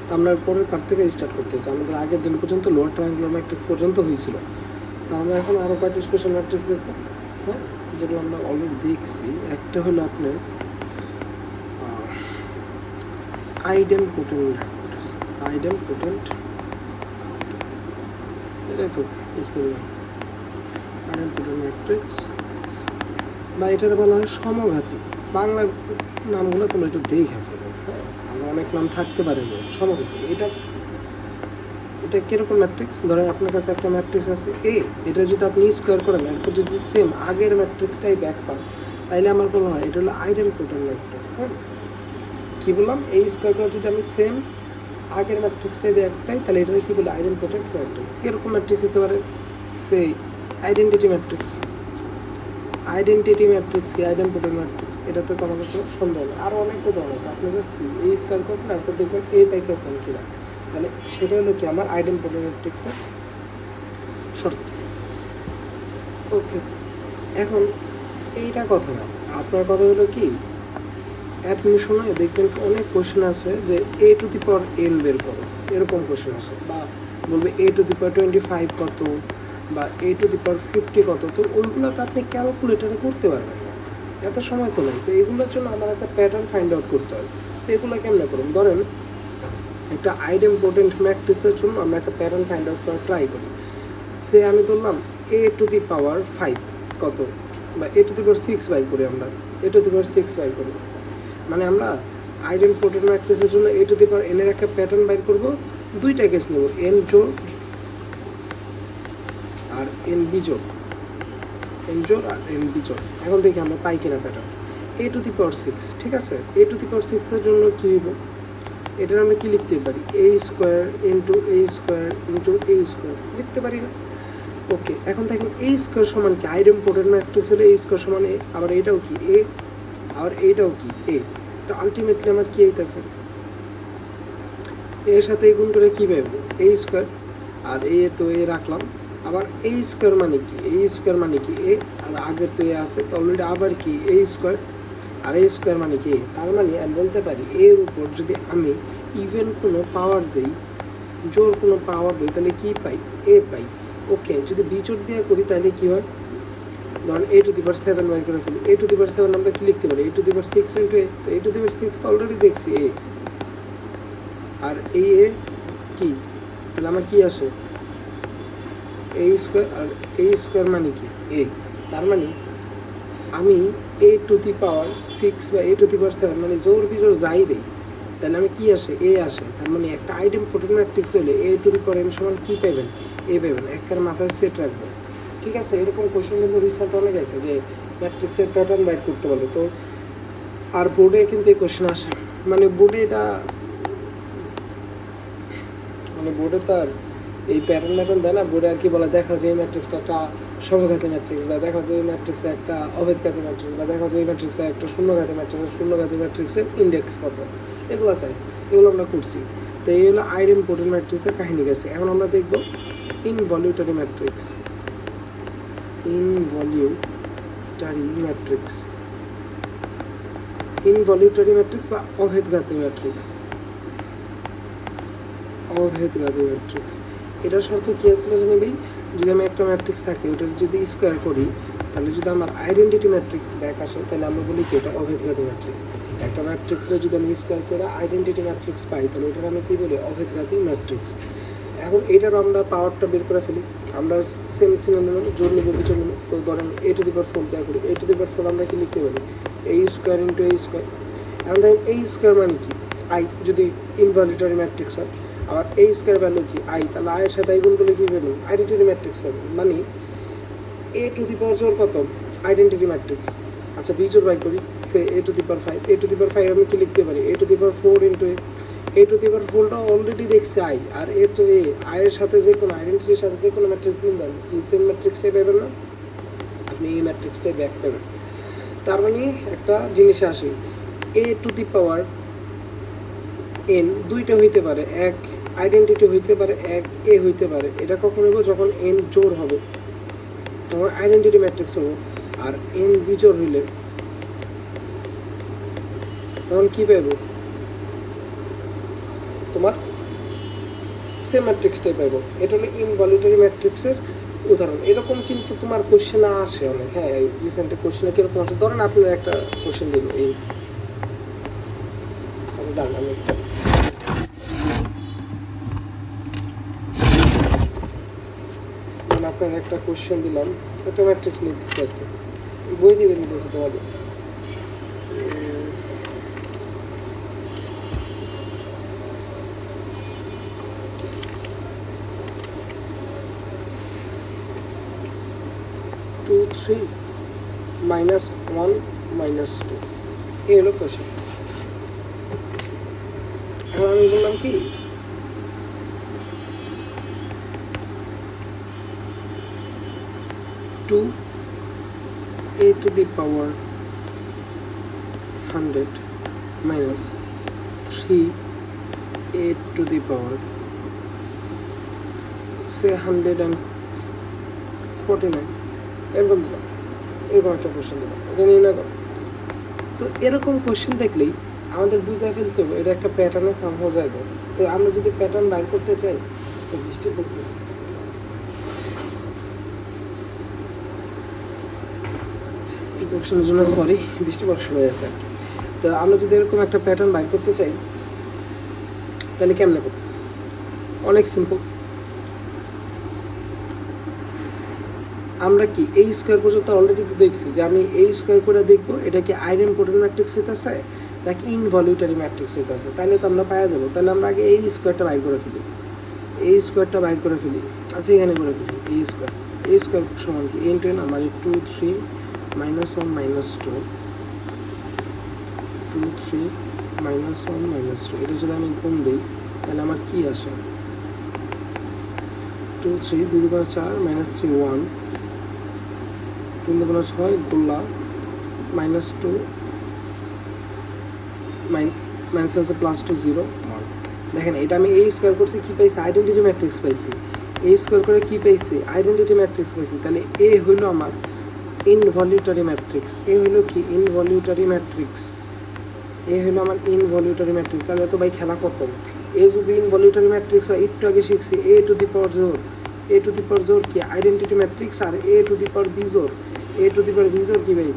তো আমরা পরের পার্ট থেকে স্টার্ট করতেছি। আমাদের আগের দিন পর্যন্ত লোয়ার ট্রায়াঙ্গুলার ম্যাট্রিক্স পর্যন্ত হয়েছিল। তো আমরা এখন আরও কয়েকটি স্পেশাল ম্যাট্রিক্স দেখবো, হ্যাঁ, যেগুলো আমরা অলরেডি দেখছি। একটা হলো আপনার আইডেমপোটেন্ট ম্যাট্রিক্স। আইডেমপোটেন্ট, এটাই তো স্পেলিং। আইডেমপোটেন্ট ম্যাট্রিক্স বা এটার বলা হয় সমঘাতী। বাংলা নামগুলো তোমরা একটু দেখে ফেলো, হ্যাঁ, আমরা অনেক নাম থাকতে পারে। সমঘাতী এটা কীরকম ম্যাট্রিক্স? ধরেন আপনার কাছে একটা ম্যাট্রিক্স আছে এ, এটা যদি আপনি স্কোয়ার করেন, এরপর যদি সেম আগের ম্যাট্রিক্সটাই ব্যাক পান, তাইলে আমার বলা হয় এটা হলো আইডেমপোটেন্ট ম্যাট্রিক্স। হ্যাঁ, কী বললাম? এই স্কোয়ার করে যদি আমি সেম আগের ম্যাট্রিক্সটাই ব্যাক পাই, তাহলে এটা কী বলে? আইডেমপোটেন্ট ম্যাট্রিক্স। কীরকম ম্যাট্রিক্স হতে পারে? সেই আইডেন্টিটি ম্যাট্রিক্স। আইডেন্টিটি ম্যাট্রিক্স কি আইডেমপোটেন্ট ম্যাট্রিক্স? এটাতে তো আমাদের কোনো সন্দেহ নেই। আরও অনেক উদাহরণ আছে। আপনি জাস্ট এই স্কোয়ার করবেন, তারপর দেখবেন এই পাইতেছেন কিনা, তাহলে সেটা হলো কি আমার আইডেমপোটেন্ট ম্যাট্রিক্সের শর্ত। ওকে, এখন এইটা কথা না, আপনার কথা হলো কি, অ্যাডমিশনে দেখবেন অনেক কোয়েশ্চেন আসে যে এ টু দি পাওয়ার এন বের করো, এরকম কোয়েশ্চেন আসে, বা বলবে এ টু দি পাওয়ার 25 কত, বা এ টু দি পাওয়ার 50 কত। তো ওইগুলো তো আপনি ক্যালকুলেটারে করতে পারবেন না, এত সময় তো নেই। তো এগুলোর জন্য আমার একটা প্যাটার্ন ফাইন্ড আউট করতে হবে। তো এগুলো কেমনে করুন? ধরেন একটা আইডেমপোটেন্ট ম্যাট্রিক্সের জন্য আমরা একটা প্যাটার্ন ফাইন্ড আউট করার ট্রাই করি। সে আমি ধরলাম এ টু দি পাওয়ার 5 কত, বা এ টু দি পাওয়ার 6 বাই করি, আমরা এ টু দি পাওয়ার 6 বাই করি, মানে আমরা আইডেমপোটেন্ট ম্যাট্রিক্সের জন্য এ টু দি পাওয়ার এন এর একটা প্যাটার্ন বাইর করব। দুইটা কেস নেব, এন জোড় আর এন বিজোড়, এন জোড় আর এন বিজোড়। এখন দেখি আমরা পাই কিনা প্যাটার্ন। এ টু দি পাওয়ার 6, ঠিক আছে। এ টু দি পাওয়ার 6-এর জন্য কী হইব? এটার আমরা কী লিখতে পারি? এ স্কোয়ার ইন্টু এ স্কোয়ার ইন্টু এ স্কোয়ার লিখতে পারি না? ওকে, এখন দেখেন এই স্কোয়ার সমান কি? আইডেমপোটেন্ট ম্যাট্রিক্স হলে এই স্কোয়ার সমান এ, আবার এইটাও কি এ, আবার এইটাও কি এ। তো আলটিমেটলি আমার কী হইতেছে? এর সাথে গুণ করে কী পাইব? এ স্কোয়ার, আর এ তো এ রাখলাম, আবার এ স্কোয়ার মানে কি? এ স্কোয়ার মানে কি এ, আর আগের তো এ আছে, তো অলরেডি আবার কি এ স্কোয়ার, আর এ স্কোয়ার মানে কি এ। তার মানে আমি বলতে পারি এর উপর যদি আমি ইভেন কোনো পাওয়ার দিই, জোর কোনো পাওয়ার দিই, তাহলে কী পাই? এ পাই। ওকে, যদি বিজোড় দিয়ে করি তাহলে কী হয়? ধরুন এ টু দি পাওয়ার 7 বাই করে ফেলি। এ টু দি পাওয়ার 7 আমরা কি লিখতে পারি? A to the power 6 into এ। তো এ টু দি পাওয়ার 6 তো অলরেডি দেখছি এ, আর এই এ কি, তাহলে আমার কি আসে? এ স্কোয়ার, আর এ স্কোয়ার মানে কি এ। তার মানে আমি এ টু দি পাওয়ার 6 বা এ টু দি পাওয়ার 7 মানে জোর বিজোর যাই দেই, তাহলে আমি কি আসে? এ আসে। তার মানে একটা আইডেমপোটেন্ট ম্যাট্রিক্স হলে এ টু দি পাওয়ার এন সমান কী পাবেন? এ পাবেন। একটার মাথায় সেট রাখবেন, ঠিক আছে। এরকম কোশ্চেন কিন্তু রিসার্চ অনেক আছে যে ম্যাট্রিক্সের প্যাটার্ন বাইর করতে বলে। তো আর বোর্ডে কিন্তু এই কোশ্চেন আসে, মানে বোর্ডে এটা, মানে বোর্ডে তো আর এই প্যাটার্ন দেয় না। বোর্ডে আর কি বলে, দেখা যায় এই ম্যাট্রিক্সটা একটা সমঘাতী ম্যাট্রিক্স, বা দেখা যায় এই ম্যাট্রিক্সে একটা অভেদঘাতী ম্যাট্রিক্স, বা দেখা যায় এই ম্যাট্রিক্সে একটা শূন্যঘাতী ম্যাট্রিক্স, শূন্যঘাতী ম্যাট্রিক্সের ইন্ডেক্স কত, এগুলো চাই। এগুলো আমরা করছি। তো এই হলো আইডেমপোটেন্ট ম্যাট্রিক্সের কাহিনী গেছে। এখন আমরা দেখব ইনভলিউটারি ম্যাট্রিক্স। ইনভলিউটারি ম্যাট্রিক্স, ইনভলিউটারি ম্যাট্রিক্স বা অভেদঘাতী ম্যাট্রিক্স। অভেদঘাতী ম্যাট্রিক্স, এটার শর্ত কী আসলে জানি ভাই? যদি আমি একটা ম্যাট্রিক্স থাকে, ওটার যদি স্কোয়ার করি, তাহলে যদি আমার আইডেন্টিটি ম্যাট্রিক্স ব্যাক আসে, তাহলে আমরা বলি কি এটা অভেদঘাতী ম্যাট্রিক্স। একটা ম্যাট্রিক্সের যদি আমি স্কোয়ার করে আইডেন্টিটি ম্যাট্রিক্স পাই, তাহলে ওটার আমি কী বলি? অভেদঘাতী ম্যাট্রিক্স। এখন এটার আমরা পাওয়ারটা বের করে ফেলি। আমরা সেম সিনোনিম জোর নেব, বিচর নেব। তো ধরেন এ টু দি পাওয়ার 4 দেওয়া করি। এ টু দি পাওয়ার 4 আমরা কি লিখতে পারি? এ স্কোয়ার ইন্টু এ স্কোয়ার। এখন দেখেন এই স্কোয়ার মানে কি? আই, যদি ইনভলিউটারি ম্যাট্রিক্স হয়। আর এ স্কোয়ার ভ্যালু কি? আই, তাহলে আয়ের সাথে আই গুণ করলে কী পাবেন? আইডেন্টিটি ম্যাট্রিক্স পাবেন। মানে এ টু দি পাওয়ার জোর কত? Identity matrix. আচ্ছা, বিজোড় বাই করি, সে এ to the power 5। A to the পাওয়ার 5 আমি কি লিখতে পারি? A to the power 4 into A. A to the power 4টা অলরেডি দেখছে আই, আর এ তো এ, আয়ের সাথে যে কোনো আইডেন্টিটির সাথে যে কোনো ম্যাট্রিক্স গুণ দেন, কি সেম ম্যাট্রিক্সটাই পাবেন না? আপনি এই ম্যাট্রিক্সটাই ব্যাক পাবেন। তার মানে একটা জিনিসে আসি, এ টু দি পাওয়ার এন দুইটা হইতে পারে, এক আইডেন্টিটি হইতে পারে, এক এ হইতে পারে। এটা কখন হবে? যখন এন জোর হবে, তখন আইডেন্টিটি ম্যাট্রিক্স হবে। আর এন বিজোড় হইলে তখন কী পাবে? তোমার সেম ম্যাট্রিক্সটাই পাবো। এটা হলো ইনভলিউটারি ম্যাট্রিক্সের উদাহরণ। এরকম কিন্তু তোমার কোশ্চেনে আসে অনেক। হ্যাঁ, রিসেন্টলি কোশ্চেনে কীরকম আসে, ধরেন আপনার একটা কোশ্চেন দিল এই দাঁড়ান আমি একটা আপনার একটা কোশ্চেন দিলাম, একটা ম্যাট্রিক্স নিতেছে আর কি, বই থেকে নিতেছে তোমাদের। 2 3 -1 -2 এই হলো কোশ্চেন। এখন আমি বললাম কি, two a to the power 100 minus 3 a to the power say 149 এরকম দিলাম, এরকম একটা কোশ্চেন দিলাম, এটা নির্ণয় করো। তো এরকম কোশ্চেন দেখলেই আমাদের বুঝে ফেলতে হবে এটা একটা প্যাটার্নে সামহ যাবে। তো আমরা যদি প্যাটার্ন বাইর করতে চাই, তো বৃষ্টি পড়তেছে, কোশ্চেনের জন্য সরি, বৃষ্টি পড়া শুরু হয়ে আছে। তো আমরা যদি এরকম একটা প্যাটার্ন বাইর করতে চাই তাহলে কেমনে করব? অনেক সিম্পল। আমরা কি এই স্কোয়ার পর্যন্ত অলরেডি তো দেখছি যে আমি এই স্কোয়ার করে দেখবো এটা কি আইডেন্টিটি ম্যাট্রিক্স হইতেছে নাকি ইনভলিউটারি ম্যাট্রিক্স হইতেছে, তাহলে তো আমরা পাওয়া যাবো। তাহলে আমরা আগে এই স্কোয়ারটা বাইর করে ফেলি, এই স্কোয়ারটা বাইর করে ফেলি। আচ্ছা, এখানে করে ফেলি এই স্কোয়ার সমান কি ইন্টু আমার 2 3 -1 -2 2 3 -1 -2 এটা যদি আমি গুণ দিই তাহলে আমার কি আসে? 2 3 2 × 4 -3 1 3 × 6 গোল্লা -2 মাইনাস আছে +2 0 1। দেখেন এটা আমি এই স্কোয়ার করছি, কি পাইছি? আইডেন্টিটি ম্যাট্রিক্স পাইছি। এই স্কোয়ার করে কি পাইছি? আইডেন্টিটি ম্যাট্রিক্স পাইছি। তাহলে এ হইল আমার ইনভলিউটারি ম্যাট্রিক্স। এ হইলো কি? ইনভলিউটারি ম্যাট্রিক্স। এ হলো আমার ইনভলিউটারি ম্যাট্রিক্স। তাহলে তো ভাই খেলা করতাম। এ যদি ইনভলিউটারি ম্যাট্রিক্স হয়, একটু আগে শিখছি এ টু দি পাওয়ার জোর। এ টু দি পাওয়ার জোর কি? Identity matrix. আর A to the power B জোর, A to the power B জোর কি ভাই?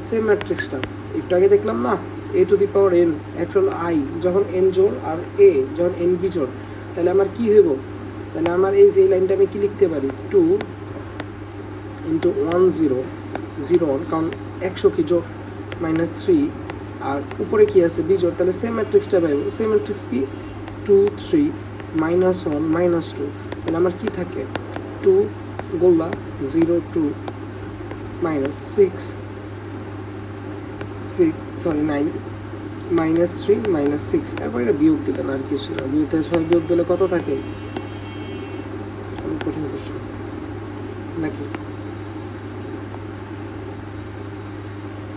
সেম ম্যাট্রিক্সটা একটু আগে দেখলাম না, এ টু দি পাওয়ার এন, একটা হলো আই যখন এন জোর আর এ যখন এন বি জোর। তাহলে আমার কি হইব? তাহলে আমার এই যে লাইনটা আমি কি লিখতে পারি? 2 × 1 0 0 1, কারণ 100 কি জোর -3 আর উপরে কি আছে? বিজোড়। তাহলে সেম ম্যাট্রিক্সটা পাইব। সেম ম্যাট্রিক্স কি? 2 3 -1 -2। তাহলে আমার কি থাকে? 2 গোল্লা 0 2 -6 9 -3 -6। এরপর এটা বিয়োগ দিলেন, আর কিছু না। 2 থেকে 6 বিয়োগ দিলে কত থাকে? কঠিন কোশ্চেন নাকি?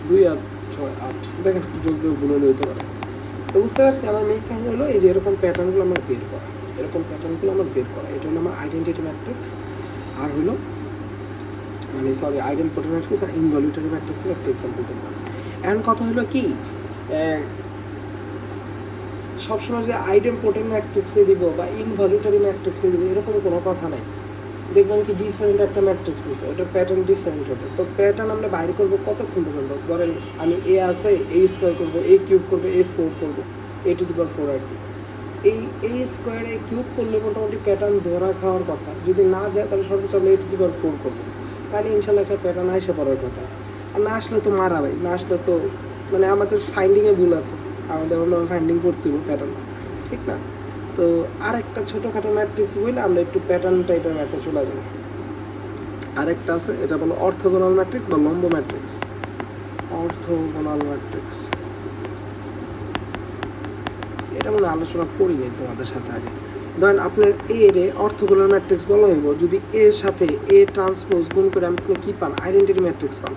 2 আর 6 8। দেখেন যোগ বিয়োগ ভুল হলে হইতে পারে। তো বুঝতে পারছি আমার মেইন কাহিনী হলো এই যে এরকম প্যাটার্নগুলো আমার বের করা, এরকম প্যাটার্নগুলো আমার বের করা। এটা হলো আমার আইডেন্টিটি ম্যাট্রিক্স, আর হলো আইডেন্টিটি ম্যাট্রিক্স আর ইনভলিউটারি ম্যাট্রিক্সের একটা এক্সাম্পল দিলাম। এখন কথা হলো কি, সবসময় যে আইডেন্টিটি ম্যাট্রিক্সে দিব বা ইনভলিউটারি ম্যাট্রিক্সে দিব এরকম কোনো কথা নাই। দেখবেন কি ডিফারেন্ট একটা ম্যাট্রিক্স দিচ্ছে, ওটা প্যাটার্ন ডিফারেন্ট হবে। তো প্যাটার্ন আমরা বাইরে করবো কতক্ষণ পর্যন্ত? ধরেন আমি এ আছে, এ স্কোয়ার করবো, এ কিউব করবো, এ 4 করবো, এ টু দি পাওয়ার 4 আর কি। এই স্কোয়ারে কিউব করলে মোটামুটি প্যাটার্ন ধরা খাওয়ার কথা। যদি না যায় তাহলে সর্বোচ্চ আমরা এ টু দি পাওয়ার 4 করবো, তাহলে ইনশাল্লাহ একটা প্যাটার্ন আসে পড়ার কথা। আর না আসলে তো মারা ভাই, না আসলে তো আমাদের ফাইন্ডিংয়ে ভুল আছে, আমাদের অন্যভাবে ফাইন্ডিং করতে হবে প্যাটার্ন, ঠিক না? তো আরেকটা ছোটোখাটো ম্যাট্রিক্স বললে আমরা একটু প্যাটার্ন টাইপের ম্যাথে চলে যাবো। আরেকটা আছে, এটা বলো অর্থগোনাল ম্যাট্রিক্স বা লম্ব ম্যাট্রিক্স। অর্থগোনাল ম্যাট্রিক্স এটা মনে আলোচনা করি নাই তোমাদের সাথে আগে। ধরেন আপনার এ রে অর্থগোনাল ম্যাট্রিক্স বলা হইব যদি এর সাথে এ ট্রান্সপোজ গুণ করে আপনি কি পান? আইডেন্টিটি ম্যাট্রিক্স পান।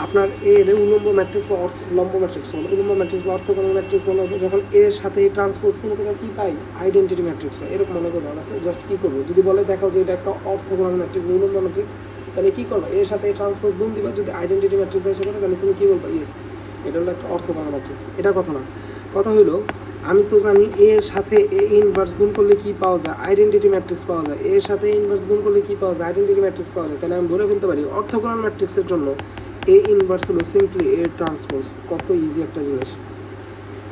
আপনার এ রে উলম্ব ম্যাট্রিক্স বা লম্ব ম্যাট্রিক্স বলো, উলম্ব ম্যাট্রিক্স বা অর্থগোনাল ম্যাট্রিক্স বলা হবে যখন এর সাথে এই ট্রান্সপোজ গুণ করে কি পাই? আইডেন্টিটি ম্যাট্রিক্স পাই। এরকম অনেক উদাহরণ আছে। জাস্ট কী করবো, যদি বলে দেখাও যে এটা একটা অর্থগোনাল ম্যাট্রিক্স, উলম্ব ম্যাট্রিক্স, তাহলে কী করবো? এর সাথে এই ট্রান্সপোজ গুণ দিবা, যদি আইডেন্টিটি ম্যাট্রিক্স এসে করে তাহলে তুমি কী বলবা? ইয়েস, এটা হলো একটা অর্থগোনাল ম্যাট্রিক্স। এটা কথা না, কথা হইলো আমি তো জানি এর সাথে এ ইনভার্স গুণ করলে কি পাওয়া যায়, আইডেন্টিটি ম্যাট্রিক্স পাওয়া যায়, এর সাথে ইনভার্স গুণ করলে কি পাওয়া যায়, আইডেন্টিটি ম্যাট্রিক্স পাওয়া যায়। তাহলে আমি বলে ফেলতে পারি অর্থোগোনাল ম্যাট্রিক্সের জন্য এ ইনভার্স হলো সিম্পলি এ ট্রান্সপোজ। কত ইজি একটা জিনিস,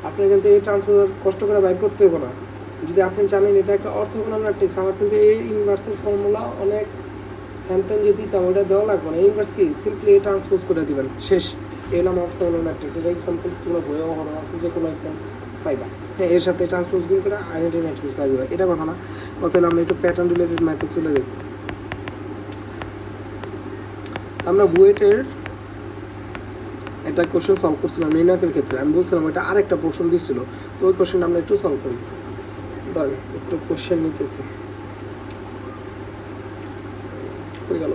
আপনার কিন্তু এই ট্রান্সপোজ কষ্ট করে বাইর করতে হবে না। যদি আপনি জানেন এটা একটা অর্থোগোনাল ম্যাট্রিক্স, আমার কিন্তু এই ইনভার্সের ফর্মুলা অনেক হ্যানত্যান যদি দিতাম ওটা দেওয়া লাগবে না। ইনভার্স কি সিম্পলি এ ট্রান্সপোজ করে দিবেন, শেষ। এলাম অর্থোগোনাল ম্যাট্রিক্স। এটা এক্সাম্পল কোনো বইও হলো আছে, যে কোনো এক্সাম্পল পাইবা। হ্যাঁ, এর সাথে ট্রান্সপোজ গুণ করে আইডেন্টিটি ম্যাট্রিক্স পাই যাবে, এটা কথা না। কথা হলো আমরা একটু প্যাটার্ন রিলেটেড ম্যাথে চলে যাই। আমরা বুয়েটের একটা কোশ্চেন সলভ করছিলাম নির্ণায়কের ক্ষেত্রে। আমি বলছিলাম ওইটা আরেকটা প্রশ্ন দিচ্ছিল, তো ওই কোশ্চেনটা আমরা একটু সলভ করি। ধরেন একটু কোশ্চেন নিতেছি, হয়ে গেল।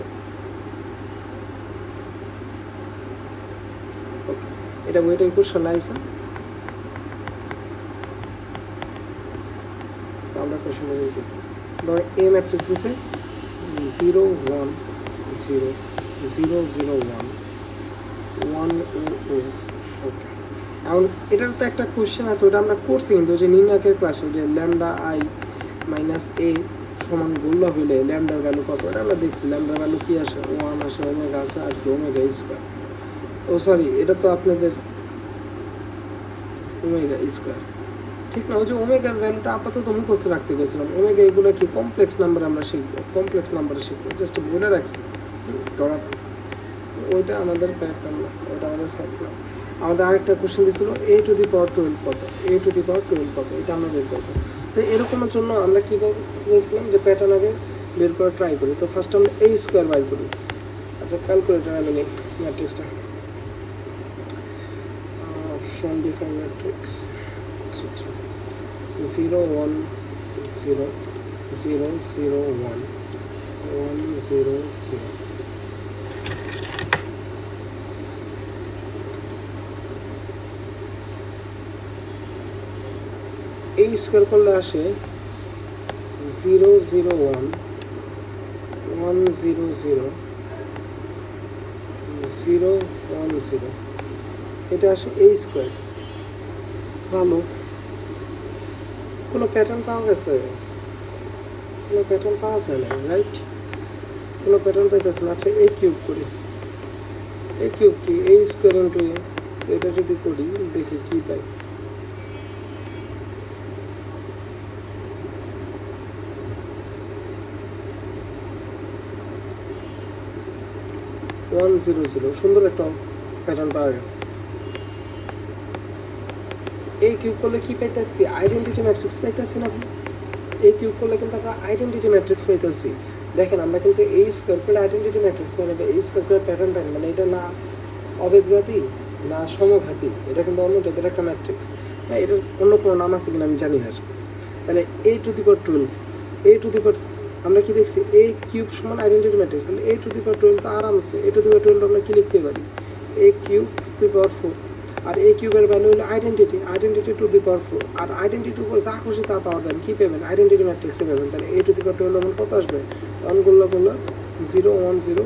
ওকে, এটা বইটা 21 সালে আইসা, তো আমরা কোশ্চেনটা নিতেছি। ধরেন এ ম্যাট্রিক্স দিছে 0 1 0 0 0 1 1 0 ওকে। এখন এটার তো একটা কোশ্চেন আছে, ওটা আমরা করছি কিন্তু যে নির্ণায়কের ক্লাসে, যে ল্যামডা আই মাইনাস এ সমান গোল্লা হইলে ল্যামডার ভ্যালু কত, এটা আমরা দেখছি। ল্যামডার ভ্যালু কী আসে, 1 আসে, ওমেগা আছে, আর কি ওমেগা স্কোয়ার। ও সরি, এটা তো আপনাদের ওমেগা স্কোয়ার, ঠিক না? ওই যে ওমেগার ভ্যালুটা আপাতত মুখস্থ রাখতে গেছিলাম। ওমেগা এগুলো কি কমপ্লেক্স নাম্বার আমরা শিখবো, কমপ্লেক্স নাম্বারে শিখবো, জাস্ট বলে রাখছি ধরা। তো ওইটা আমাদের প্যাটার্ন না, ওটা আমাদের ফ্যাক্ট না। আমাদের আরেকটা কোশ্চেন দিয়েছিল a টু দি পাওয়ার 12 কত, a টু দি পাওয়ার 12 কত, এটা আমরা বের করবো। তো এরকমের জন্য আমরা কী বলছিলাম যে প্যাটার্ন আগে বের করে ট্রাই করি। তো ফার্স্ট আমরা a স্কোয়ার বাই করি। আচ্ছা, ক্যালকুলেটার আমি নিই ম্যাট্রিক্সটা, অপশন ডিফাইন ম্যাট্রিক্স 0 1 0 0 0 1 1 0 0। এই স্কোয়ার করলে আসে 0 0 1 1 0 0 0 1 0, এটা আসে এই স্কোয়ার। ভালো, কোনো প্যাটার্ন পাওয়া গেছে? কোনো প্যাটার্ন পাওয়া যায় না, রাইট? কোনো প্যাটার্ন পাইতেছে না। আচ্ছা, এ কিউব করি। এ কিউব কি, এ স্কোয়ার ইন্টু এ। তো এটা যদি করি দেখি কি পাই। ওয়ান জিরো জিরো, সুন্দর একটা প্যাটার্ন পাওয়া গেছে। এই কিউব করলে কি পাইতেছি, আইডেন্টিটি ম্যাট্রিক্স পাইতেছি না ভাই? এই কিউব করলে কিন্তু আমরা আইডেন্টিটি ম্যাট্রিক্স পাইতেছি। দেখেন, আমরা কিন্তু এই স্কোয়ার করে আইডেন্টিটি ম্যাট্রিক্স মানে এই স্কোয়ার করে প্যাটার্ন পাই, মানে এটা না অবেদঘাতী না সমঘাতী, এটা কিন্তু অন্য টাইপের একটা ম্যাট্রিক্স। হ্যাঁ, এটার অন্য কোনো নাম আছে কিনা আমি জানি না। তাহলে a to the power 12, a to the power, আমরা কি দেখছি a কিউব সমান আইডেন্টিটি ম্যাট্রিক্স। তাহলে a টু দি পাওয়ার 12 তো আরামসে a টু দি পাওয়ার 12 আমরা কি লিখতে পারি, a cube to the power 4। আর a কিউবের ভ্যালু হলো identity, identity to the power 4। আর আইডেন্টিটির উপর যা খুশি তা পাওয়ার দেন, কী পাবেন, আইডেন্টিটি ম্যাট্রিক্সে পাবেন। তাহলে a টু দি পাওয়ার 12 কত আসবে, 1 গুলো 0 1 0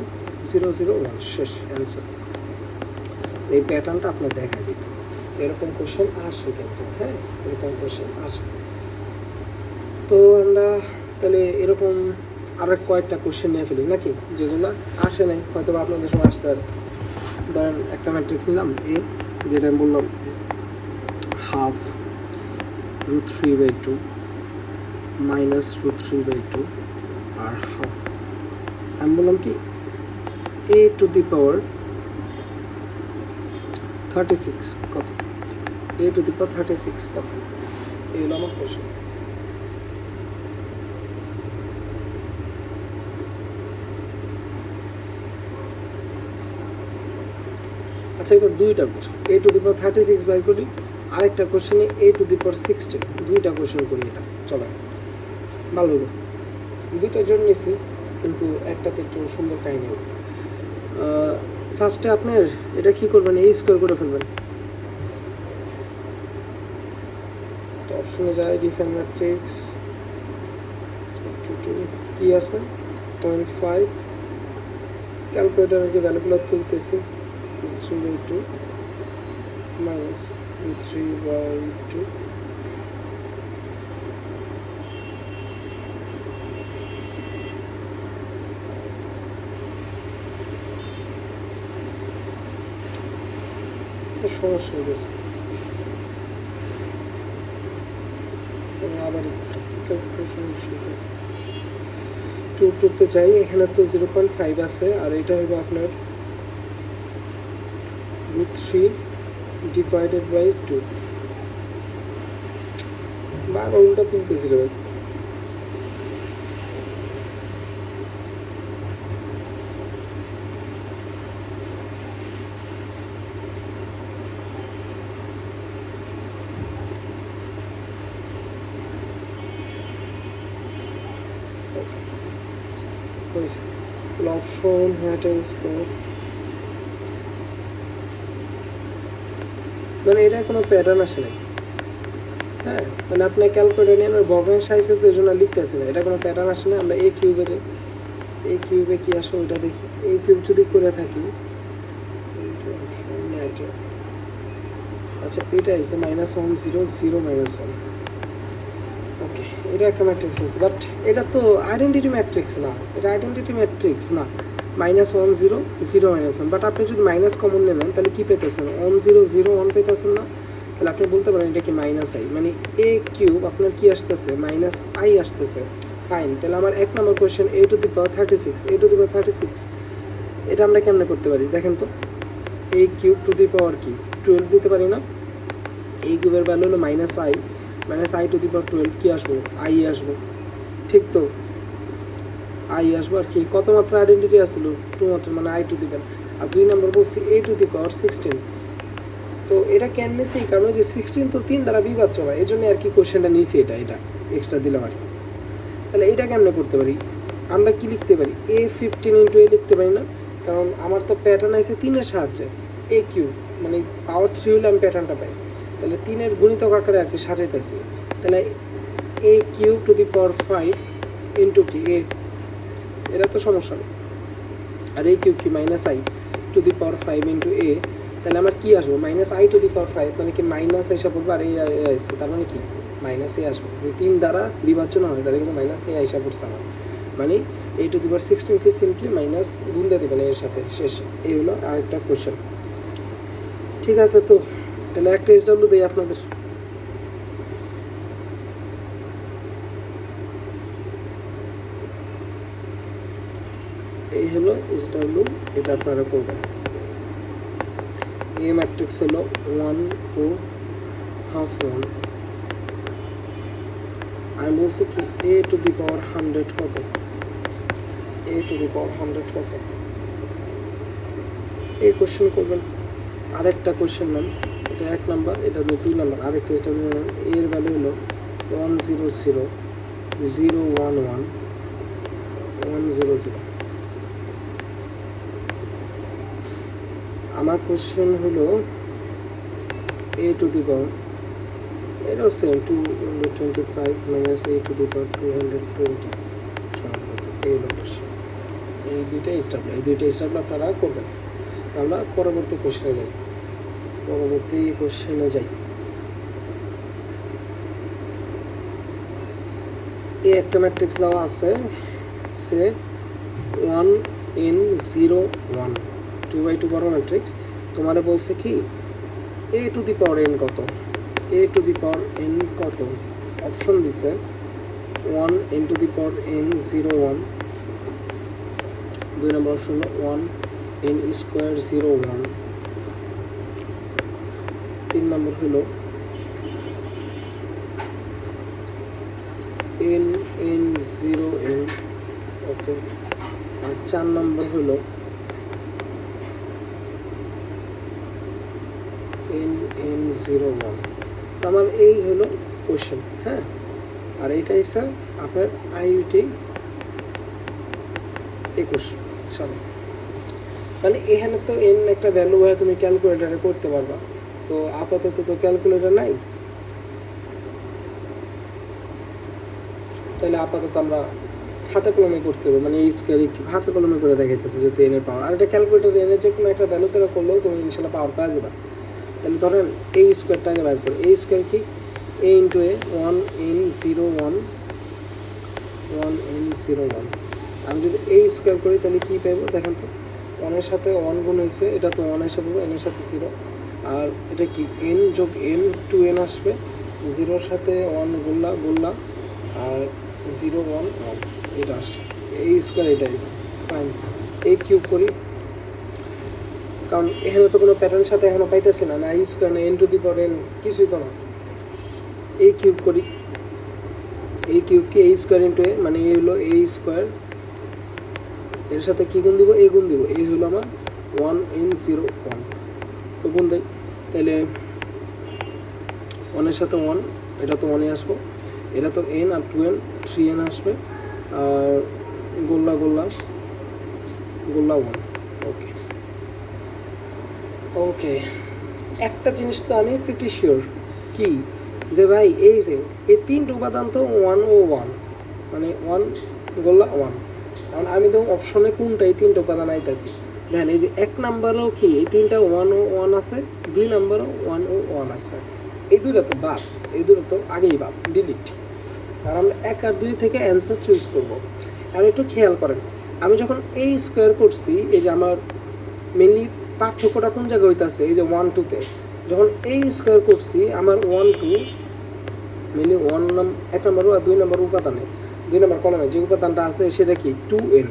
0 0 1, শেষ অ্যান্সার। এই প্যাটার্নটা আপনার দেখা দিত, এরকম কোশ্চেন আসে কিন্তু। হ্যাঁ, এরকম কোশ্চেন আসে। তো আমরা তাহলে এরকম আরও কয়েকটা কোশ্চেন নিয়ে ফেলি নাকি, যেগুলো আসে নাই, হয়তো বা আপনাদের সময় আসতে আর। ধরেন একটা ম্যাট্রিক্স নিলাম এ, যেটা আমি বললাম হাফ √3/2 মাইনাস √3/2 আর হাফ। আমি বললাম কি a টু দি পাওয়ার 36 কত, a টু দি পাওয়ার 36 কত, এই হলো আমার কোশ্চেন। আচ্ছা, এটা দুইটা question, a to the power 36 by করি, আরেকটা কোশ্চেনে a টু দি পাওয়ার 16, দুইটা কোশ্চেন করি। এটা চলে ভালো হলো, দুইটার জন্য নিছি, কিন্তু একটাতে একটু সুন্দর কাহিনী হবে। ফার্স্টে আপনার এটা কী করবেন, এই স্কোয়ার করে ফেলবেন। তো অপশনে যায় ডিফাইন ম্যাট্রিক্স কী আছে 0.5, ক্যালকুলেটারকে ভ্যালুগুলো তুলতেছি, 3/2 মাইনাস 3/2 সমস্যা হয়ে গেছে, আবার সমস্যা হইতেছে। টু করতে চাই, এখানে তো 0.5 আছে, আর এটা হইব আপনার √3 ডিভাইডেড বাই 2। বারবার উল্টা তুলতেছিল ভাই। অপশন মানে এটা কোনো প্যাটার্ন আসে নাই। হ্যাঁ, মানে আপনি ক্যালকুলেটর নিয়ে ভগ্নাংশ আইসে তো এই জন্য লিখতেছি না, এটা কোনো প্যাটার্ন আসে না। আমরা এই কিউবে যাই, এই কিউবে কি আসে ওইটা দেখি। এই কিউব যদি করে থাকি, আচ্ছা এটা আছে -1 0 0 -1। ওকে, এটা একটা ম্যাট্রিক্স হয়েছে, বাট এটা তো আইডেন্টিটি ম্যাট্রিক্স না, এটা আইডেন্টিটি ম্যাট্রিক্স না। -1 0 0 -1, বাট আপনি যদি মাইনাস কমন নেন তাহলে কি পেতেছেন? 1 0 0 1 পেতেছেন না? তাহলে আপনি বলতে পারেন এটা কি -i, মানে a কিউব আপনার কি আসতেছে? -i আসতেছে। ফাইন, তাহলে আমার 1 নম্বর কোয়েশ্চেন a⁻36 এটা আমরা কেমনে করতে পারি দেখেন তো। a কিউব টু দি পাওয়ার কি 12 দিতে পারি না? a কিউবের ভ্যালু হলো -i⁻12 কি আসবো? i আসবো, ঠিক তো? i আসবো। আর কি কত মাত্রা আইডেন্টিটি আসছিল? 2 মাত্রা, মানে i টু দি পাওয়ার। আর 2 নম্বর বলছি a⁻16। তো এটা কেন নিয়েছি? এই কারণে যে 16 তো 3 দ্বারা বিভাজ্য হয়, এই জন্য আর কি কোশ্চেনটা নিয়েছি, এটা এক্সট্রা দিলাম আর কি। তাহলে এটা কেমনে করতে পারি? আমরা কি লিখতে পারি? a15 × a লিখতে পারি না? কারণ আমার তো প্যাটার্ন আছে 3-এর সাহায্যে। a কিউব মানে পাওয়ার 3 হলে আমি প্যাটার্নটা পাই, তাহলে 3-এর গুণিতক আকারে আর কি সাজাইতেছি। তাহলে a cube to the power 5 into কি a, এটা তো সমস্যা নেই। আর a কিউব কি -i two the power 5 into a, তাহলে আমার কি আসবো? -i টু দি পাওয়ার 5, মানে কি মাইনাস এসে পড়বে, আর এই আসছে, তার মানে কি -a আসবে। যদি 3 দ্বারা বিভাজ্য না হয় তাহলে কিন্তু -a এসে পড়ছে আমার, মানে a⁻16 কে সিম্পলি মাইনাস গুণ দিয়ে দেবেন এর সাথে, শেষ। এই হলো আরেকটা কোয়েশ্চেন। ঠিক আছে, তো তাহলে একটা SW দেই আপনাদের। এই হলো SW, এটা আপনারা করবেন। A ম্যাট্রিক্স হলো 1 2 হাফ 1। আমি বলছি কি a⁻100 কত? a⁻100 কত? এই কোশ্চেন করবেন। আরেকটা কোশ্চেন নেন, এটা 1 নাম্বার, এটা হলো 2 নাম্বার। আরেকটা SW নেন, এর ভ্যালু হলো 1 0 0 0 1 1 1 0 0। আমার কোশ্চেন হলো a টু দি পাওয়ার, এটাও সেম 225 - a টু দি পাওয়ার 220 সমান। এই হলো কোশ্চেন। এই দুইটা স্টাবল আপনারা করবেন। তো আমরা পরবর্তী কোশ্চেনে যাই। এই একটা ম্যাট্রিক্স দেওয়া আছে, সে 1 in 0 1 2/2 বড় ম্যাট্রিক্স। তোমারে বলছে কি a to the power n কত? a to the power n কত? অপশন দিছে 1 into the power n 0 1, 2 number option হলো 1 n স্কোয়ার 0 1, 3 নম্বর হলো n n 0 n। ওকে, আর 4 নম্বর হলো n n 0 1। তো আমার এই হলো কোশ্চেন। হ্যাঁ, আর এইটা এসে আপনার আইইউটি 21 সালে। মানে এখানে তো এন একটা ভ্যালু হয়, তুমি ক্যালকুলেটারে করতে পারবা। তো আপাতত তো ক্যালকুলেটার নাই, তাহলে আপাতত আমরা হাতে কলমে করতে হবে। মানে এই স্কোয়ার একটু হাতে কলমে করে দেখাইতেছে যেহেতু এনের পাওয়ার। আর এটা ক্যালকুলেটার এনের যে কোনো একটা ভ্যালু তারা করলেও তুমি ইনশাল্লাহ পাওয়ার পাওয়া যাবে। তাহলে ধরেন এই স্কোয়ারটাকে বার করে, এই স্কোয়ার কি a into a 1 n 0 1 1 n 0 1। আমি যদি এই স্কোয়ার করি তাহলে কী পাইব দেখেন তো, 1-এর সাথে 1 গুণ হয়েছে, এটা তো 1 এসে পড়বো, n-এর সাথে 0, আর এটা কি এন যোগ এন, 2n আসবে, 0-র সাথে 1 গুণলা আর 0 1 1 এটা আসছে, এই স্কোয়ার এটা আছে। ফাইন, এই কিউব করি, কারণ এখানে তো কোনো প্যাটার্নের সাথে এখনো পাইতেছি না, না স্কোয়ার না n⁴n কিছুই তো না। এই কিউব করি, এই কিউবকে a স্কোয়ার ইন্টু a, মানে এই হলো a স্কোয়ার, এর সাথে কি গুণ দিব, a গুণ দিব, এই হলো আমার 1n0 1। তো গুণ দেয়, তাহলে 1-এর সাথে 1, এটা তো 1-এ আসবো, এটা তো n আর 2n 3n আসবে, আর গোল্লা 1। ওকে ওকে, একটা জিনিস তো আমি প্রিটি শিওর, কি যে ভাই এই যে এই 3 উপাদান তো 1 ও 1, মানে 1 গোল্লা 1। কারণ আমি তো অপশনে কোনটা এই 3 উপাদান আইতাছি, দেখেন এই যে 1 নাম্বারও কি এই 3টা 1 ও 1 আছে, 2 নাম্বারও 1 ও 1 আছে, এই দুটো তো বাদ, এই দুটো তো আগেই বাদ, ডিলিট। কারণ 1 আর 2 থেকে অ্যান্সার চুজ করব। আর একটু খেয়াল করেন, আমি যখন এই স্কোয়ার করছি, এই যে আমার মেনলি পার্থক্যটা কোন জায়গায় হইতেছে, এই যে 1 2-তে যখন এই স্কোয়ার করছি, আমার 1 2 মেনলি 1 নম্বর আর 2 নম্বর উপাদানে, 2 নম্বর কলমে যে উপাদানটা আছে সেটা কি 2n।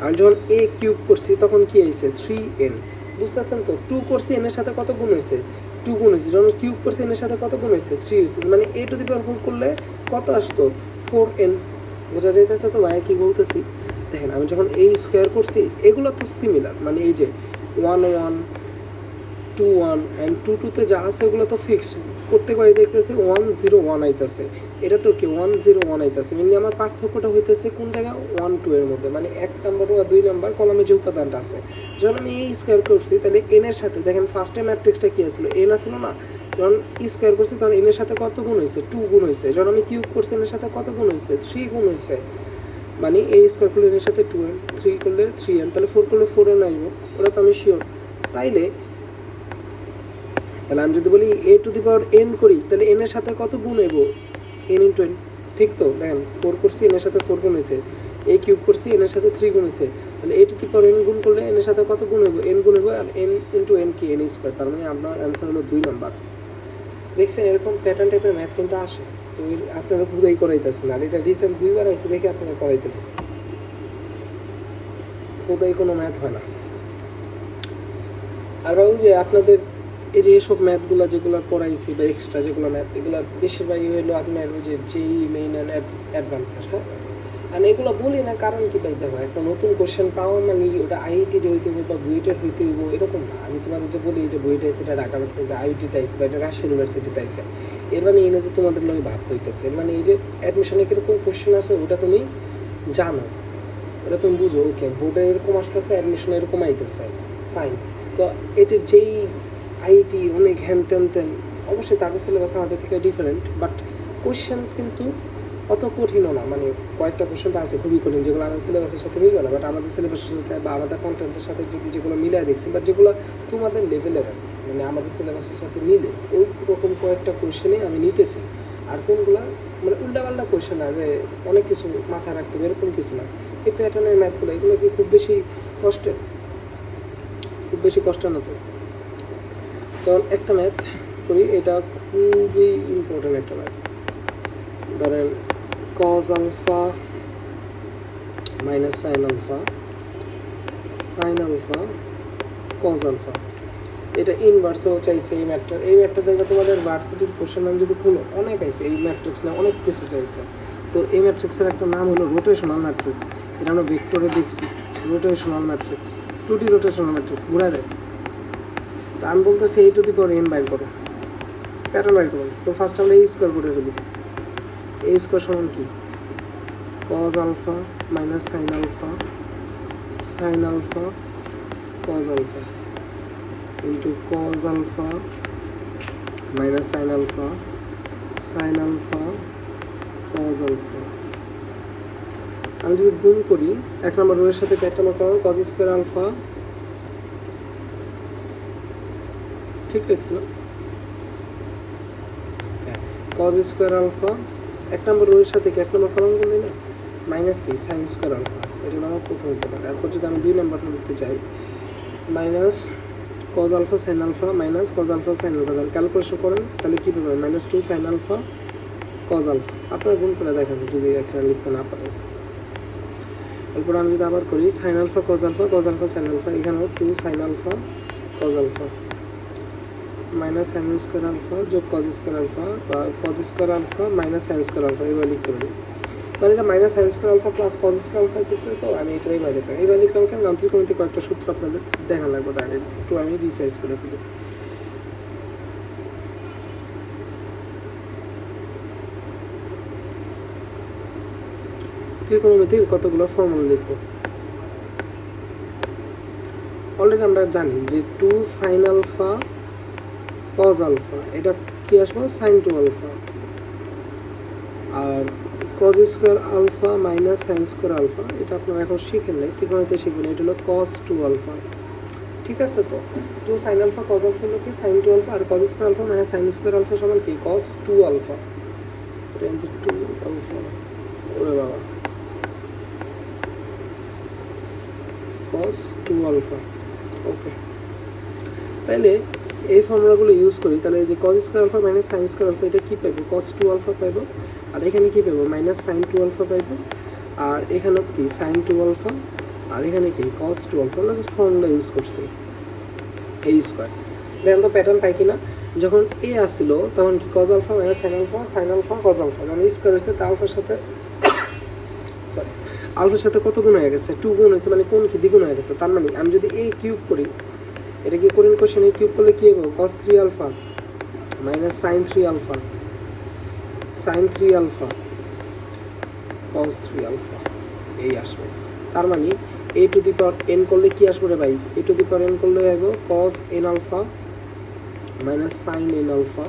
আর যখন a কিউব করছি তখন কি হয়েছে 3n, বুঝতেছেন তো? 2 করছি n এর সাথে কত গুণ হয়েছে, 2 গুণ হয়েছে, যখন কিউব করছি n এর সাথে কত গুণ হয়েছে 3 হয়েছে, মানে a⁴ করলে কত আসতো 4n। বোঝা যাইতেছে তো ভাই কি বলতেছি? দেখেন আমি যখন এই স্কোয়ার করছি, এগুলো তো সিমিলার, মানে এই যে 1 1 2 1 অ্যান্ড 2 2-তে যা আছে ওগুলো তো ফিক্সড, প্রত্যেকবারই দেখতেছে 1 0 1 আইতেছে, এটা তো কি 1 0 1 আইতেছে, মেনলি আমার পার্থক্যটা হইতেছে কোন জায়গা 1 2 এর মধ্যে, মানে 1 নম্বর আর 2 নম্বর কলমে যে উপাদানটা আছে। যখন আমি এই স্কোয়ার করছি তাহলে n এর সাথে, দেখেন ফার্স্টে ম্যাট্রিক্সটা কি আসলো, n আসলো না, যখন স্কোয়ার করছি তখন n এর সাথে কত গুণ হয়েছে 2 গুণ হয়েছে, যখন আমি কিউব করছি n এর সাথে কত গুণ হয়েছে 3 গুণ হয়েছে, মানে এই স্কোয়ার করলে n এর সাথে 2n, 3 করলে 3n, তাহলে 4 করলে 4n আসবো, ওটা তো আমি শিওর। তাহলে আমি যদি বলি a⁴n করি, তাহলে n এর সাথে কত গুণ হইব n × n, ঠিক তো? দেখেন 4 করছি n এর সাথে 4 গুণ হয়েছে, a কিউব করছি n এর সাথে 3 গুণ হয়েছে, তাহলে a⁴n গুণ করলে n এর সাথে কত গুণ হইব, n গুণ হইব, আর n × n কি n স্কোয়ার, তার মানে আপনার অ্যান্সার হলো 2 নাম্বার। দেখছেন এরকম প্যাটার্ন টাইপের ম্যাথ কিন্তু আসে, তো আপনারা খুদাই করাইতেছেন, আর এটা রিসেন্ট 2বার আসছে দেখে আপনারা করাইতেছে, খুদাই কোনো ম্যাথ হয় না। আর বাবু যে আপনাদের এই যে এসব ম্যাথগুলো যেগুলো করাইছি বা এক্সট্রা যেগুলো ম্যাথ, এগুলো বেশিরভাগই হলো আপনার ওই যে যেই মেইন অ্যান্ড অ্যাডভান্সের, হ্যাঁ। আর এগুলো বলি না কারণ কি পাইতে হয়, একটা নতুন কোশ্চেন পাওয়া মানে ওটা আইআইটির হইতে হইব বা বুয়েটের হইতে হইব এরকম না। আমি তোমাদের যে বলি এটা বুয়েট আইসে, এটা ঢাকা ইউনিভার্সিটি, আইআইটিতে আইসে বা এটা রাজশাহী ইউনিভার্সিটিতে আইসে, এর মানে এই না যে তোমাদের লোক ভাব হইতেছে, মানে এই যে অ্যাডমিশনে কীরকম কোশ্চেন আছে ওটা তুমি জানো, ওটা তুমি বুঝো, ওকে বোর্ডে এরকম আসতেছে, অ্যাডমিশনে এরকম আইতেছে, ফাইন। তো এটা যেই আইআইটি অনেক হ্যান ত্যান, অবশ্যই তাদের সিলেবাস আমাদের থেকে ডিফারেন্ট, বাট কোশ্চেন কিন্তু অত কঠিনও না, মানে কয়েকটা কোশ্চেন তো আছে খুবই কঠিন যেগুলো আমাদের সিলেবাসের সাথে মিলবে না, বাট আমাদের সিলেবাসের সাথে বা আমাদের কন্টেন্টের সাথে যদি যেগুলো মিলাই দেখছি, বাট যেগুলো তোমাদের লেভেলের মানে আমাদের সিলেবাসের সাথে মিলে, ওই রকম কয়েকটা কোশ্চেনে আমি নিতেছি। আর কোনগুলো মানে উল্টাপাল্টা কোশ্চেন না যে অনেক কিছু মাথায় রাখতে হবে এরকম কিছু না। এই প্যাটার্নের ম্যাথগুলো এগুলো কি খুব বেশি কষ্টের না তো। কারণ একটা ম্যাথ করি, এটা খুবই ইম্পর্টেন্ট একটা ম্যাথ, ধরেন cos alpha minus sine alpha cos alpha, এটা ইনভার্সও চাইছে এই ম্যাথটা দেখবে তোমাদের ভার্সিটির কোশ্চেন নাম যদি খুলো অনেক আছে, এই ম্যাট্রিক্স না অনেক কিছু চাইছে। তো এই ম্যাট্রিক্সের একটা নাম হলো রোটেশনাল ম্যাট্রিক্স, এটা আমরা ভেক্টরে দেখছি, rotational matrix, 2D rotational matrix ঘুরা দেয়। তো আমি বলতেছি a⁴n বাইর করো, প্যাটার্ন বাইর করো। তো ফার্স্ট আমরা এই স্কোয়ার করে ফেলি, এই স্কোয়ার সমান কি cos alpha minus sine alpha cos alpha into cos alpha minus sine alpha cos alpha. আমি যদি গুণ করি 1 নম্বর রোয়ের সাথে 1 নম্বর কলম cos স্কোয়ার আলফা, ঠিক লিখছি না? cos স্কোয়ার আলফা 1 নম্বর রোয়ের সাথে 1 নম্বর কলম গুণ দিই না, মাইনাস কি সাইন স্কোয়ার আলফা, এটা আমার প্রথম উপাদান। এরপর যদি আমি 2 নম্বর নিতে চাই, minus cos alpha sine alpha minus cos alpha sine alpha, তাহলে ক্যালকুলেশন করেন তাহলে কী পাবেন -2 সাইন আলফা কজ আলফা। আপনারা গুণ করে দেখেন যদি একটা লিখতে না পারেন। এরপর আমি যদি আবার করি sine alpha cos alpha sine alpha, এখানেও 2 sine alpha cos alpha minus sine square alpha যোগ কজ স্কোয়ার আলফা বা cos square alpha minus sine square alpha, এবার লিখতে পারি। মানে এটা minus sine square alpha plus cos square alpha হইতেছে, তো আমি এটাই বাইরে লিখলাম। এইবার লিখলাম কেন, গাণিতিক কমিতে কয়েকটা সূত্র আপনাদের দেখা লাগবে, তাহলে একটু আমি রিসাইজ করে ফেলি। ত্রিকোণমিতির কতগুলো ফর্মুলা লিখবো। অলরেডি আমরা জানি যে 2 সাইন আলফা কজ আলফা, এটা কি আসবে সাইন 2 আলফা, আর cos square alpha minus sine square alpha, এটা আপনারা এখন শিখেন নাই, ত্রিকোণমিতি শিখবেন, এটা হলো কজ 2 আলফা। ঠিক আছে, তো 2 সাইন আলফা কজ আলফা হলো কি সাইন 2 আলফা, আর cos square alpha minus sine square alpha সমান কি কজ 2 আলফা। এটা কিন্তু 2 আলফা, ওরে বাবা, কজ 2 আলফা। ওকে, তাহলে এই ফর্মুলাগুলো ইউজ করি, তাহলে এই যে cos square alpha minus sine square alpha, এটা কী পাইবো কজ 2 আলফা পাইবো, আর এখানে কী পাইবো মাইনাস সাইন 2 আলফা পাইবো, আর এখানে কি সাইন 2 আলফা, আর এখানে কি কজ 2 আলফা। আমরা জাস্ট ফর্মুলা ইউজ করছি এই স্কোয়ার। দেখেন তো প্যাটার্ন পাই কিনা, যখন এ আসছিল তখন কি cos alpha minus sine alpha cos alpha, মানে স্কোয়ার হয়েছে তা আলফার সাথে সরি আলফার সাথে কত গুণ হয়ে গেছে 2 গুণ হয়েছে, মানে কোন কি দ্বিগুণ হয়ে গেছে। তার মানে আমি যদি এ কিউব করি, এটা কি করেন কোশ্চেন, এ কিউব করলে কী হবে cos 3 alpha minus sine 3 alpha cos 3 alpha এই আসবে। তার মানে এ টু দি পাওয়ার এন করলে কি আসবে রে ভাই, এ টু দি পাওয়ার এন করলে আসবো cos n alpha minus sine n alpha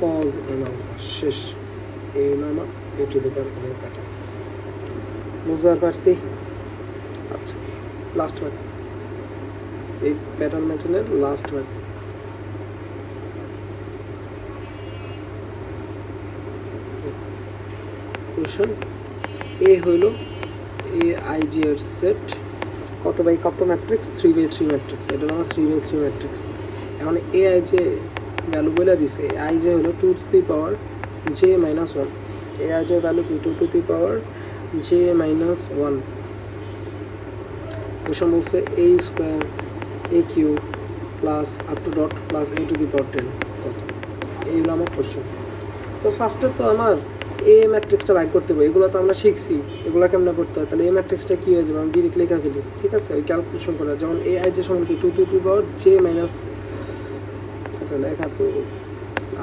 cos n alpha, শেষ। এই হলো আমার এ টু দি পাওয়ার এনের প্যাটার্ন। বুঝতে পারছি? আচ্ছা, লাস্ট ওয়ান, এই প্যাটার্ন মেথডের লাস্ট ওয়ান। কোশ্চেন এ হইল এ আই জি এর সেট কত বাই কত ম্যাট্রিক্স 3/3 ম্যাট্রিক্স, এটা হলো আমার 3/3 ম্যাট্রিক্স। এখন এ আই যে ভ্যালু বলে দিছে, আই যে হলো 2 to the power j minus 1, a i যে ভ্যালু কি 2 to the power j minus 1। Question বলছে a square a cube plus up to dot plus a to the power 10 কত, এই হলো আমার কোশ্চেন। তো ফার্স্টে তো আমার এ ম্যাট্রিক্সটা বাইর করতে হবে, এগুলো তো আমরা শিখছি, এগুলো কেমন করতে হয়। তাহলে এ ম্যাট্রিক্সটা কী হয়ে যাবে, আমি ডিরেক্ট লেখা ফেলি। ঠিক আছে, ওই ক্যালকুলেশন করে যেমন এ আই যে সমান কি 2 to the power j minus, আচ্ছা লেখা তো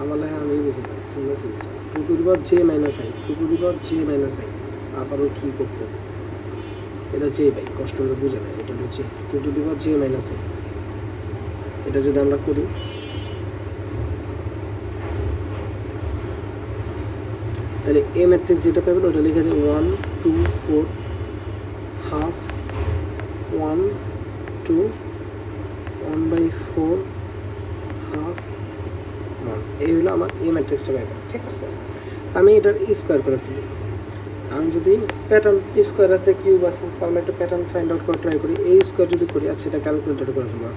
আমার লেখা আমি বুঝি না, তোমরা কি বুঝবে, 2 to the power j minus I, 2 to the power j minus I, আবারও কী করতেছে, এটা j ভাই, কষ্ট করে বুঝে না, এটা হলো j, 2 to the power j minus I. এটা যদি আমরা করি তাহলে এ ম্যাট্রিক্স যেটা পাবেন ওটা লিখে দিই 1 2 4 হাফ 1 2 1/4 হাফ 1, এই হলো আমার এ ম্যাট্রিক্সটা পাবেন। ঠিক আছে, আমি এটার স্কোয়ার করে ফেলি। আমি যদি প্যাটার্ন স্কোয়ার আছে কিউব আছে, তাহলে একটা প্যাটার্ন ফাইন্ড আউট করে ট্রাই করি। এই স্কোয়ার যদি করি, আচ্ছা এটা ক্যালকুলেটর করে ফেলবো।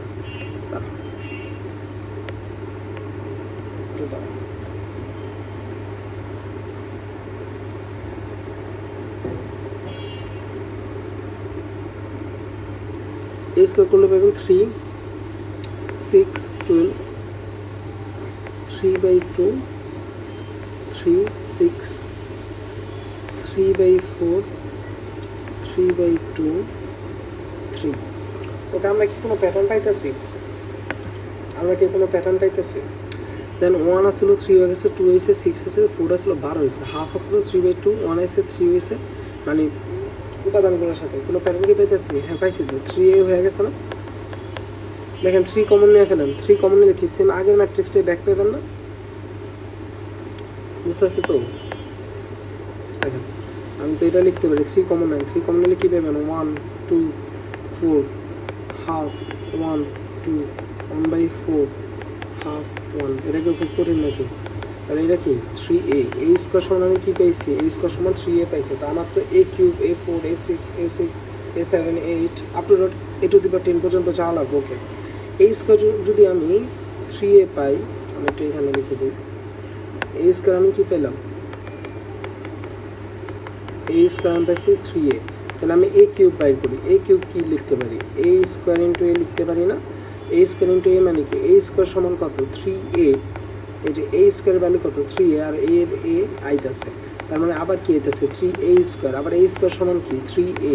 এই স্কোয়ার করলে পাবেন 3 6 12 3/2 3 6 3/4 3/2 3। ওকে, আমরা কি কোনো প্যাটার্ন পাইতেছি? দেন 1 আসলো 3 হয়ে গেছে, 2 হয়েছে 6 হয়েছে, 4 আসলো 12 হয়েছে, হাফ আসলো 3/2, 1 হয়েছে 3 হয়েছে, মানে উপাদানগুলোর সাথে কোনো প্যাটার্ন কি পাইতেছি? হ্যাঁ পাইছি তো, 3a হয়ে গেছে না। দেখেন 3 কমন নিয়ে ফেলেন, 3 কমন নিলে কি সেম আগের ম্যাট্রিক্সটাই ব্যাক পাবেন না? বুঝতে পারছি তো? দেখেন আমি তো এটা লিখতে পারি 3 কমন নেন, 3 কমন নিলে কী পাবেন 1 2 4 হাফ 1 2 1/4 হাফ 1। এটাকে খুব কঠিন নাকি? তাহলে এটা কি 3a, এ স্কোয়ার সমান আমি কী পেয়েছি, এ স্কোয়ার সমান 3a পাইছি। তো আমার তো a cube, a4, a6, a7, a8 up to dot a to the power 10 পর্যন্ত চাওয়া লাগবে। ওকে, এই স্কোয়ার যদি আমি 3a পাই, আমি একটু এখানে লিখে দিই, এই স্কোয়ার আমি কী পেলাম, এই স্কোয়ার আমি পাইছি 3a। তাহলে আমি a কিউব বাইর করি, a কিউব কী লিখতে পারি, a স্কোয়ার ইন্টু a লিখতে পারি না, a স্কোয়ার ইন্টু a মানে কি, a স্কোয়ার সমান কত 3a, এই যে a স্কোয়ার ভ্যালু কত 3a, আর a এর a আইতাছে, তার মানে আবার কি আইতাছে 3a স্কোয়ার, আবার a স্কোয়ার সমান কি 3a,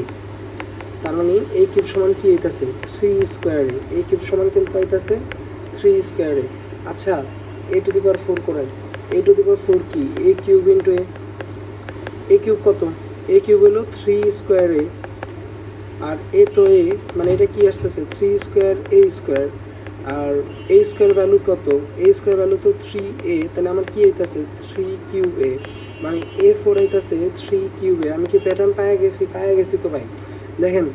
তার মানে a কিউব সমান কি আইতাছে 3 স্কোয়ারে, a কিউব সমান কিন্তু আইতাছে 3 স্কোয়ারে। আচ্ছা a টু দি পাওয়ার 4 করেন, a টু দি পাওয়ার 4 কি, a cube into a cube কত, a কিউব হলো 3 স্কোয়ারে, আর এ তো এ মানে এটা কি আসতেছে 3 স্কোয়ার a স্কোয়ার, আর a স্কোয়ার ভ্যালু কত, a স্কোয়ার ভ্যালু তো 3a, তাহলে আমার কি আইতাছে 3 কিউব a, মানে a4 আইতাছে 3 কিউব a। আমি কি প্যাটার্ন পায়ে গেছি তো ভাই। দেখেন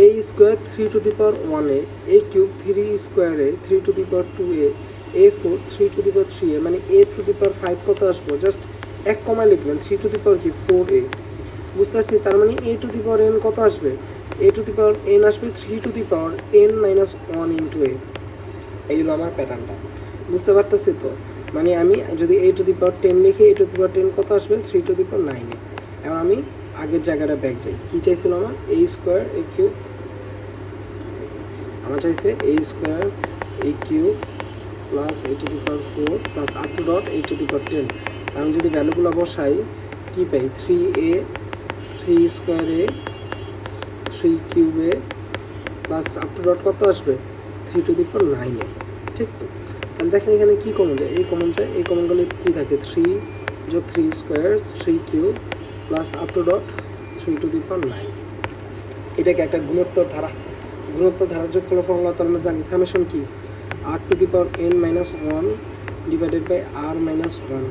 a square 3 to the power 1a, a cube 3 স্কোয়ারে 3 to the power 2a, a4 3 to the power 3a, মানে a টু দি পাওয়ার 5 কত আসবো, জাস্ট এক কমায় লিখবেন 3 টু দি পাওয়ার কি 4a, বুঝতে পারছি। তার মানে a to the power n কত আসবে, a to the power n আসবে 3 to the power n minus 1 into a। এই হলো আমার প্যাটার্নটা, বুঝতে পারতেছি তো। মানে আমি যদি a টু দি পাওয়ার 10 লিখি, a টু দি পাওয়ার 10 কত আসবে 3 টু দি পাওয়ার 9। এখন আমি আগের জায়গাটা ব্যাক যাই, কী চাইছিল আমার a স্কোয়ার a কিউব, আমার চাইছে a square a cube plus a to the power 4 plus up to dot a to the power 10। আমি যদি ভ্যালুগুলো বসাই কী পাই 3a, 3 স্কোয়ারে 3 কিউবে প্লাস আপ টু ডট কত আসবে 3 টু দি পাওয়ার 9। ঠিক তো, তাহলে দেখেন এখানে কী কমন যায়, এই কমন যায়, এই কমন গেলে কী থাকে 3 যোগ 3 square 3 cube plus up to dot 3 to the power 9। এটাকে একটা গুণোত্তর ধারার যোগফলের ফর্মুলা তো আমরা জানি, সামেশন কি r to the power n minus 1 divided by r minus 1,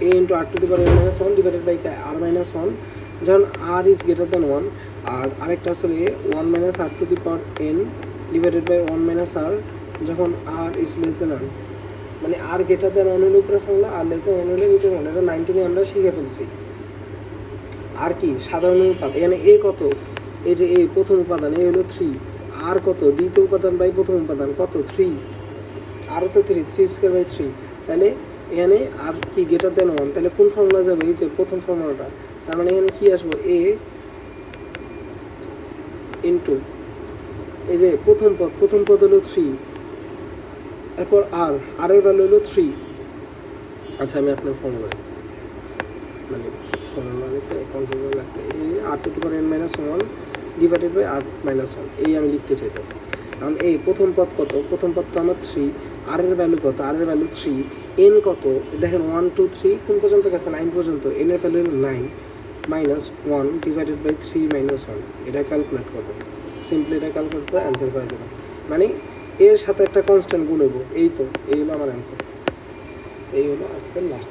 a into r to the power n minus 1 divided by r minus 1, যখন r ইজ গ্রেটার দ্যান 1, আর আরেকটা আসলে 1 minus r to the power n divided by 1 minus r যখন r is less than 1, মানে r greater than 1 হলে উপরে formula, আর less than 1 হলে নিচে ফর্মুলা। এটা 19 আমরা শিখে ফেলছি। আর কি সাধারণ অনুপাত, এখানে a কত, এই যে a প্রথম উপাদান, a হলো 3, আর কত দ্বিতীয় উপাদান বাই প্রথম উপাদান কত 3, আরও তো 3 স্কোয়ার বাই 3, তাহলে এখানে আর কি গ্রেটার দ্যান 1, তাহলে কোন ফর্মুলা যাবে, এই যে প্রথম ফর্মুলাটা। তার মানে এখানে কি আসবো a ইন্টু এই যে প্রথম পদ হলো 3, এরপর আর এর ভ্যালু হলো 3। আচ্ছা আমি আপনার ফর্মুলা মানে ফর্মুলা লিখে কনফিউশন লাগতে, এই r to the power n minus 1 divided by r minus 1, এই আমি লিখতে চাইতেছি। কারণ এই প্রথম পদ কত, প্রথম পদ তো আমার 3, আর এর ভ্যালু কত, আর এর ভ্যালু 3, n কত দেখেন 1 2 3 কোন পর্যন্ত গেছে 9 পর্যন্ত, n এর ভ্যালু হলো 9 মাইনাস 1 ডিভাইডেড বাই 3 মাইনাস 1। এটা ক্যালকুলেট করবো, সিম্পলি এটা ক্যালকুলেট করে অ্যান্সার পাওয়া যাবে। মানে এর সাথে একটা কনস্ট্যান্ট গুণ হইব, এই তো এই হলো আমার অ্যান্সার। এই হলো আজকের লাস্ট।